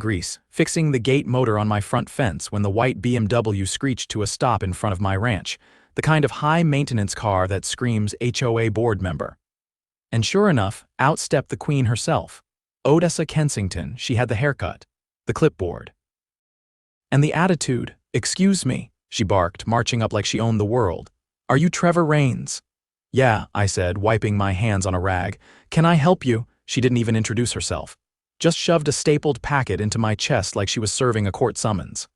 grease, fixing the gate motor on my front fence when the white BMW screeched to a stop in front of my ranch, the kind of high-maintenance car that screams HOA board member. And sure enough, out stepped the queen herself. Odessa Kensington. She had the haircut, the clipboard, and the attitude. "Excuse me," she barked, marching up like she owned the world. "Are you Trevor Raines?" "Yeah," I said, wiping my hands on a rag. "Can I help you?" She didn't even introduce herself. Just shoved a stapled packet into my chest like she was serving a court summons.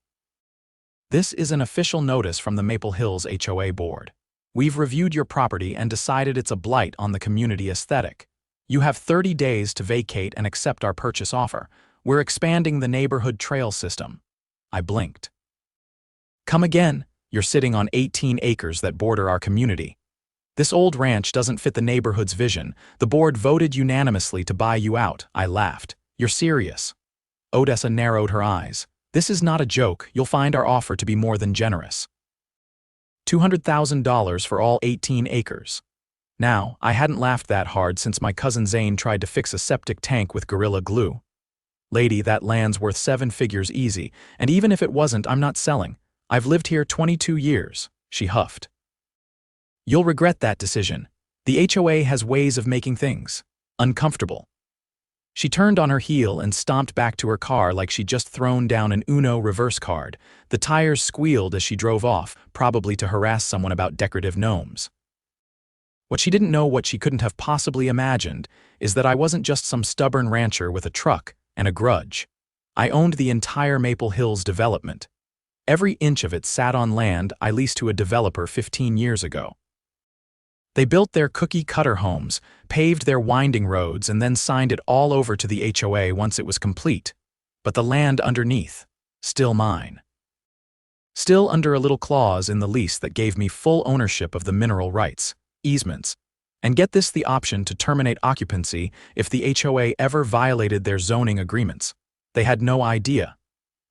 "This is an official notice from the Maple Hills HOA board. We've reviewed your property and decided it's a blight on the community aesthetic. You have 30 days to vacate and accept our purchase offer. We're expanding the neighborhood trail system." I blinked. "Come again? You're sitting on 18 acres that border our community. This old ranch doesn't fit the neighborhood's vision. The board voted unanimously to buy you out." I laughed. "You're serious?" Odessa narrowed her eyes. "This is not a joke. You'll find our offer to be more than generous. $200,000 for all 18 acres. Now, I hadn't laughed that hard since my cousin Zane tried to fix a septic tank with Gorilla Glue. "Lady, that land's worth 7 figures easy, and even if it wasn't, I'm not selling. I've lived here 22 years, she huffed. "You'll regret that decision. The HOA has ways of making things uncomfortable." She turned on her heel and stomped back to her car like she'd just thrown down an Uno reverse card. The tires squealed as she drove off, probably to harass someone about decorative gnomes. What she didn't know, what she couldn't have possibly imagined, is that I wasn't just some stubborn rancher with a truck and a grudge. I owned the entire Maple Hills development. Every inch of it sat on land I leased to a developer 15 years ago. They built their cookie-cutter homes, paved their winding roads, and then signed it all over to the HOA once it was complete. But the land underneath, still mine. Still under a little clause in the lease that gave me full ownership of the mineral rights, easements, and get this, the option to terminate occupancy if the HOA ever violated their zoning agreements. They had no idea.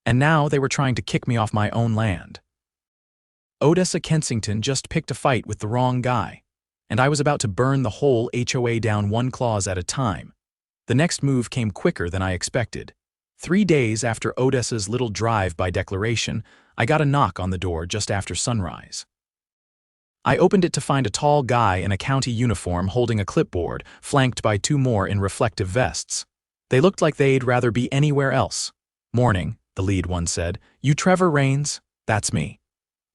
And now they were trying to kick me off my own land. Odessa Kensington just picked a fight with the wrong guy, and I was about to burn the whole HOA down one clause at a time. The next move came quicker than I expected. 3 days after Odessa's little drive-by declaration, I got a knock on the door just after sunrise. I opened it to find a tall guy in a county uniform holding a clipboard, flanked by 2 more in reflective vests. They looked like they'd rather be anywhere else. "Morning," the lead one said. "You Trevor Raines?" "That's me.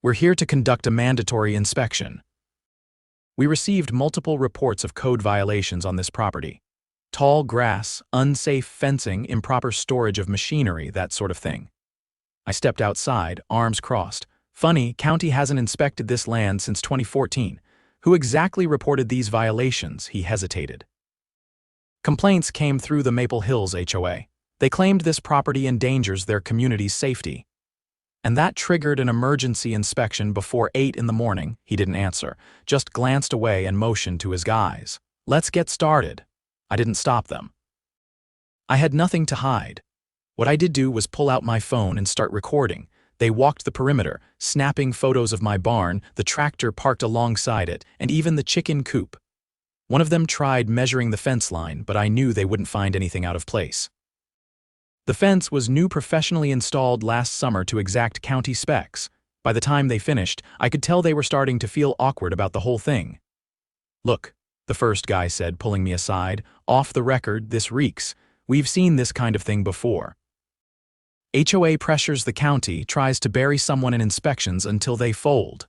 We're here to conduct a mandatory inspection." We received multiple reports of code violations on this property. Tall grass, unsafe fencing, improper storage of machinery, that sort of thing. I stepped outside, arms crossed. "Funny, county hasn't inspected this land since 2014. Who exactly reported these violations?" He hesitated. "Complaints came through the Maple Hills HOA. They claimed this property endangers their community's safety. And that triggered an emergency inspection before 8 in the morning." He didn't answer, just glanced away and motioned to his guys. "Let's get started." I didn't stop them. I had nothing to hide. What I did do was pull out my phone and start recording. They walked the perimeter, snapping photos of my barn, the tractor parked alongside it, and even the chicken coop. One of them tried measuring the fence line, but I knew they wouldn't find anything out of place. The fence was new, professionally installed last summer to exact county specs. By the time they finished, I could tell they were starting to feel awkward about the whole thing. "Look," the first guy said, pulling me aside. "Off the record, this reeks. We've seen this kind of thing before. HOA pressures the county, tries to bury someone in inspections until they fold."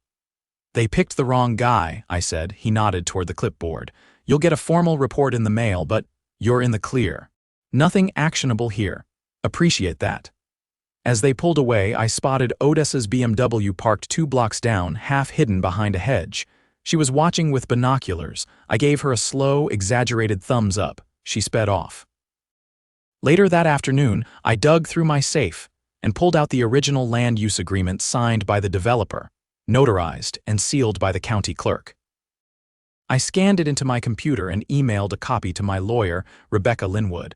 "They picked the wrong guy," I said. He nodded toward the clipboard. "You'll get a formal report in the mail, but you're in the clear. Nothing actionable here. Appreciate that." As they pulled away, I spotted Odessa's BMW parked 2 blocks down, half hidden behind a hedge. She was watching with binoculars. I gave her a slow, exaggerated thumbs up. She sped off. Later that afternoon, I dug through my safe and pulled out the original land use agreement signed by the developer, notarized and sealed by the county clerk. I scanned it into my computer and emailed a copy to my lawyer, Rebecca Linwood,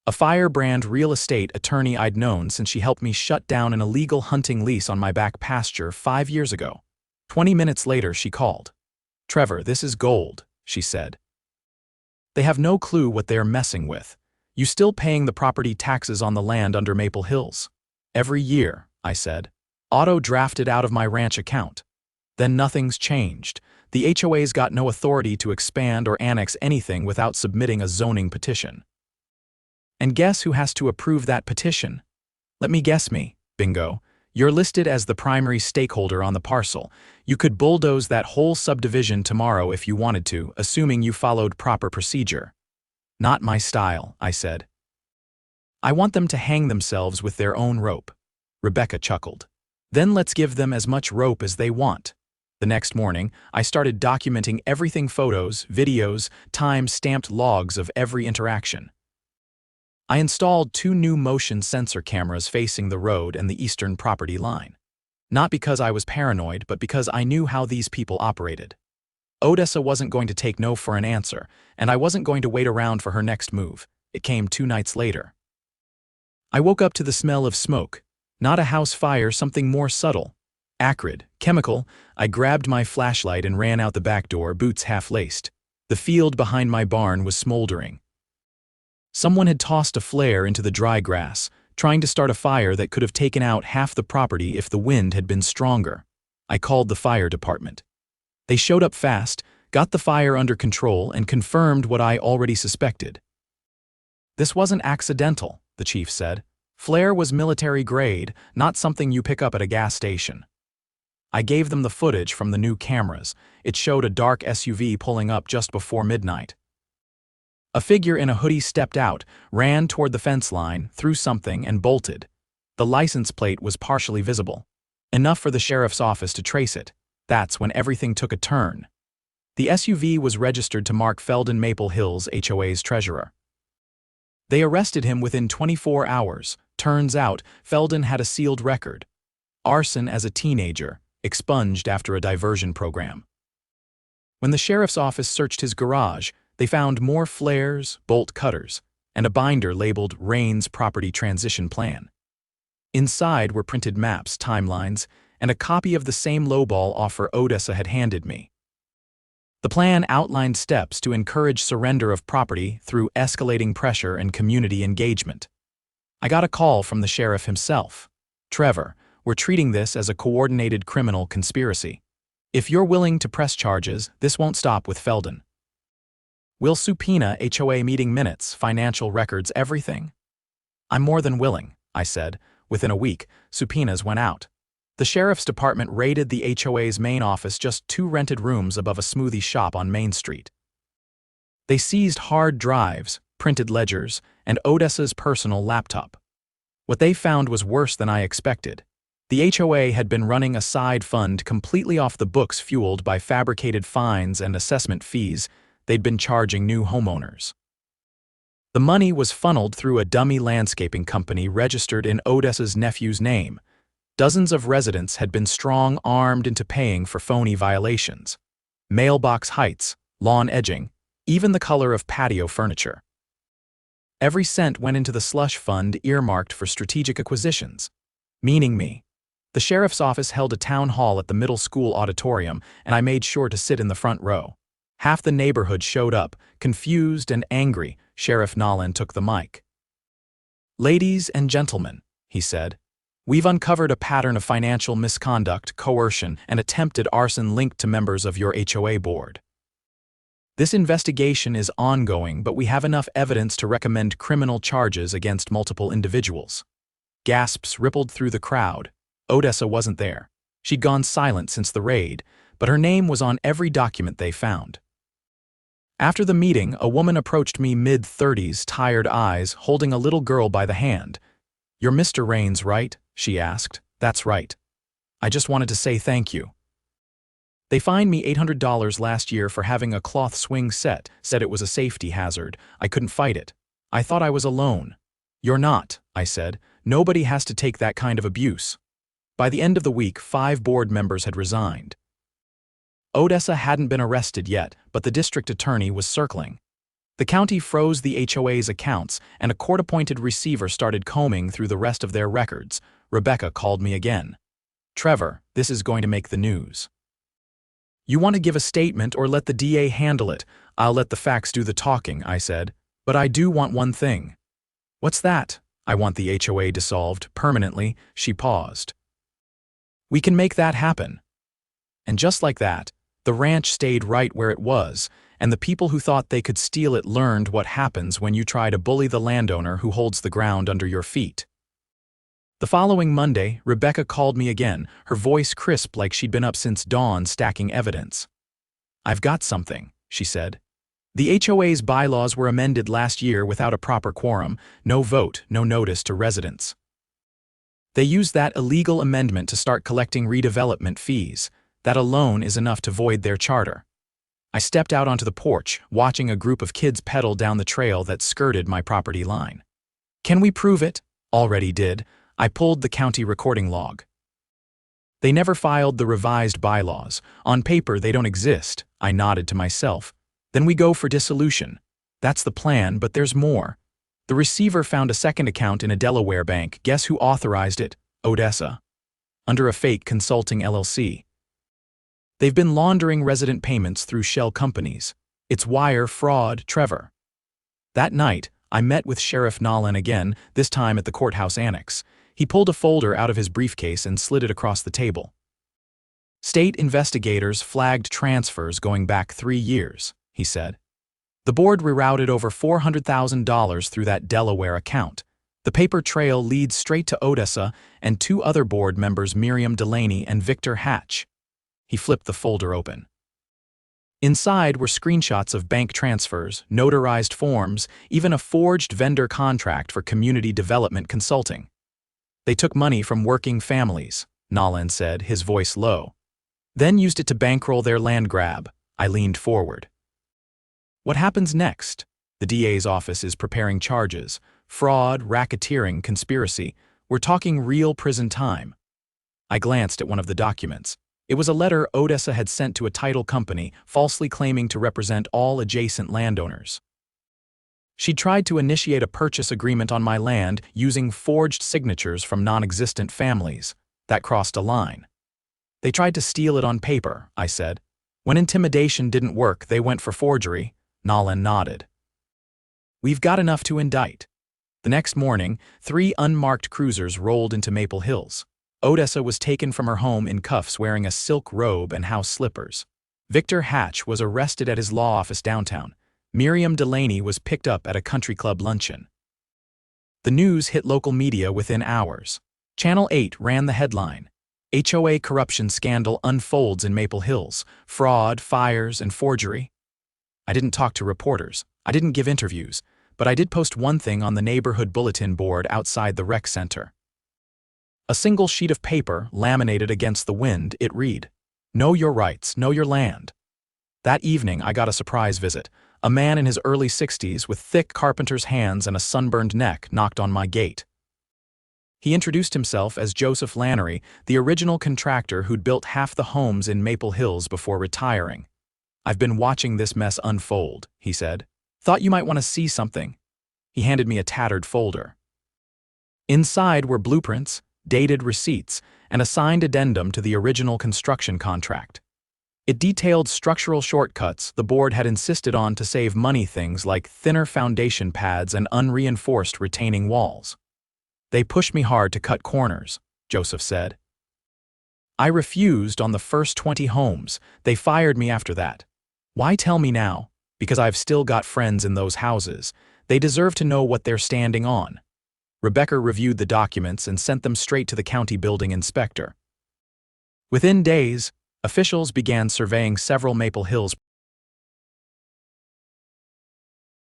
a firebrand real estate attorney I'd known since she helped me shut down an illegal hunting lease on my back pasture 5 years ago. 20 minutes later, she called. "Trevor, this is gold," she said. "They have no clue what they're messing with. You still paying the property taxes on the land under Maple Hills? Every year, I said. Auto drafted out of my ranch account. Then nothing's changed. The HOA's got no authority to expand or annex anything without submitting a zoning petition. And guess who has to approve that petition? Let me guess me, bingo. You're listed as the primary stakeholder on the parcel. You could bulldoze that whole subdivision tomorrow if you wanted to, assuming you followed proper procedure. Not my style, I said. I want them to hang themselves with their own rope. Rebecca chuckled. Then let's give them as much rope as they want. The next morning, I started documenting everything: photos, videos, time-stamped logs of every interaction. I installed 2 new motion sensor cameras facing the road and the eastern property line. Not because I was paranoid, but because I knew how these people operated. Odessa wasn't going to take no for an answer, and I wasn't going to wait around for her next move. It came 2 nights later. I woke up to the smell of smoke. Not a house fire, something more subtle. Acrid, chemical. I grabbed my flashlight and ran out the back door, boots half-laced. The field behind my barn was smoldering. Someone had tossed a flare into the dry grass, trying to start a fire that could have taken out half the property if the wind had been stronger. I called the fire department. They showed up fast, got the fire under control, and confirmed what I already suspected. This wasn't accidental, the chief said. Flare was military grade, not something you pick up at a gas station. I gave them the footage from the new cameras. It showed a dark SUV pulling up just before midnight. A figure in a hoodie stepped out, ran toward the fence line, threw something, and bolted. The license plate was partially visible. Enough for the sheriff's office to trace it. That's when everything took a turn. The SUV was registered to Mark Felden, Maple Hills HOA's treasurer. They arrested him within 24 hours. Turns out, Felden had a sealed record. Arson as a teenager, expunged after a diversion program. When the sheriff's office searched his garage, they found more flares, bolt cutters, and a binder labeled Rain's Property Transition Plan. Inside were printed maps, timelines, and a copy of the same lowball offer Odessa had handed me. The plan outlined steps to encourage surrender of property through escalating pressure and community engagement. I got a call from the sheriff himself. Trevor, we're treating this as a coordinated criminal conspiracy. If you're willing to press charges, this won't stop with Felden. We'll subpoena HOA meeting minutes, financial records, everything. I'm more than willing, I said. Within a week, subpoenas went out. The sheriff's department raided the HOA's main office, just 2 rented rooms above a smoothie shop on Main Street. They seized hard drives, printed ledgers, and Odessa's personal laptop. What they found was worse than I expected. The HOA had been running a side fund completely off the books, fueled by fabricated fines and assessment fees they'd been charging new homeowners. The money was funneled through a dummy landscaping company registered in Odessa's nephew's name. Dozens of residents had been strong-armed into paying for phony violations. Mailbox heights, lawn edging, even the color of patio furniture. Every cent went into the slush fund earmarked for strategic acquisitions, meaning me. The sheriff's office held a town hall at the middle school auditorium, and I made sure to sit in the front row. Half the neighborhood showed up, confused and angry. Sheriff Nolan took the mic. "Ladies and gentlemen," he said, "we've uncovered a pattern of financial misconduct, coercion, and attempted arson linked to members of your HOA board. This investigation is ongoing, but we have enough evidence to recommend criminal charges against multiple individuals." Gasps rippled through the crowd. Odessa wasn't there. She'd gone silent since the raid, but her name was on every document they found. After the meeting, a woman approached me, mid-30s, tired eyes, holding a little girl by the hand. "You're Mr. Rains, right?" she asked. "That's right. I just wanted to say thank you. They fined me $800 last year for having a cloth swing set, said it was a safety hazard. I couldn't fight it. I thought I was alone." "You're not," I said. "Nobody has to take that kind of abuse." By the end of the week, 5 board members had resigned. Odessa hadn't been arrested yet, but the district attorney was circling. The county froze the HOA's accounts, and a court-appointed receiver started combing through the rest of their records. Rebecca called me again. "Trevor, this is going to make the news. You want to give a statement or let the DA handle it?" "I'll let the facts do the talking," I said. "But I do want one thing. What's that? I want the HOA dissolved, permanently, she paused. We can make that happen. And just like that, the ranch stayed right where it was, and the people who thought they could steal it learned what happens when you try to bully the landowner who holds the ground under your feet. The following Monday, Rebecca called me again, her voice crisp like she'd been up since dawn stacking evidence. I've got something, she said. The HOA's bylaws were amended last year without a proper quorum, no vote, no notice to residents. They used that illegal amendment to start collecting redevelopment fees. That alone is enough to void their charter. I stepped out onto the porch, watching a group of kids pedal down the trail that skirted my property line. Can we prove it? Already did. I pulled the county recording log. They never filed the revised bylaws. On paper, they don't exist. I nodded to myself. Then we go for dissolution. That's the plan, but there's more. The receiver found a second account in a Delaware bank. Guess who authorized it? Odessa. Under a fake consulting LLC. They've been laundering resident payments through shell companies. It's wire fraud, Trevor. That night, I met with Sheriff Nolan again, this time at the courthouse annex. He pulled a folder out of his briefcase and slid it across the table. State investigators flagged transfers going back 3 years, he said. The board rerouted over $400,000 through that Delaware account. The paper trail leads straight to Odessa and 2 other board members, Miriam Delaney and Victor Hatch. He flipped the folder open. Inside were screenshots of bank transfers, notarized forms, even a forged vendor contract for community development consulting. They took money from working families, Nolan said, his voice low. Then used it to bankroll their land grab. I leaned forward. What happens next? The DA's office is preparing charges. Fraud, racketeering, conspiracy. We're talking real prison time. I glanced at one of the documents. It was a letter Odessa had sent to a title company, falsely claiming to represent all adjacent landowners. She'd tried to initiate a purchase agreement on my land using forged signatures from non-existent families. That crossed a line. They tried to steal it on paper, I said. When intimidation didn't work, they went for forgery. Nolan nodded. We've got enough to indict. The next morning, 3 unmarked cruisers rolled into Maple Hills. Odessa was taken from her home in cuffs wearing a silk robe and house slippers. Victor Hatch was arrested at his law office downtown. Miriam Delaney was picked up at a country club luncheon. The news hit local media within hours. Channel 8 ran the headline. HOA corruption scandal unfolds in Maple Hills. Fraud, fires, and forgery. I didn't talk to reporters. I didn't give interviews. But I did post one thing on the neighborhood bulletin board outside the rec center. A single sheet of paper, laminated against the wind, it read, "Know your rights, know your land." That evening, I got a surprise visit. A man in his early 60s with thick carpenter's hands and a sunburned neck knocked on my gate. He introduced himself as Joseph Lannery, the original contractor who'd built half the homes in Maple Hills before retiring. "I've been watching this mess unfold," he said. "Thought you might want to see something." He handed me a tattered folder. Inside were blueprints, dated receipts, and a signed addendum to the original construction contract. It detailed structural shortcuts the board had insisted on to save money, things like thinner foundation pads and unreinforced retaining walls. "They pushed me hard to cut corners," Joseph said. "I refused on the first 20 homes. They fired me after that. Why tell me now? Because I've still got friends in those houses. They deserve to know what they're standing on." Rebecca reviewed the documents and sent them straight to the county building inspector. Within days, officials began surveying several Maple Hills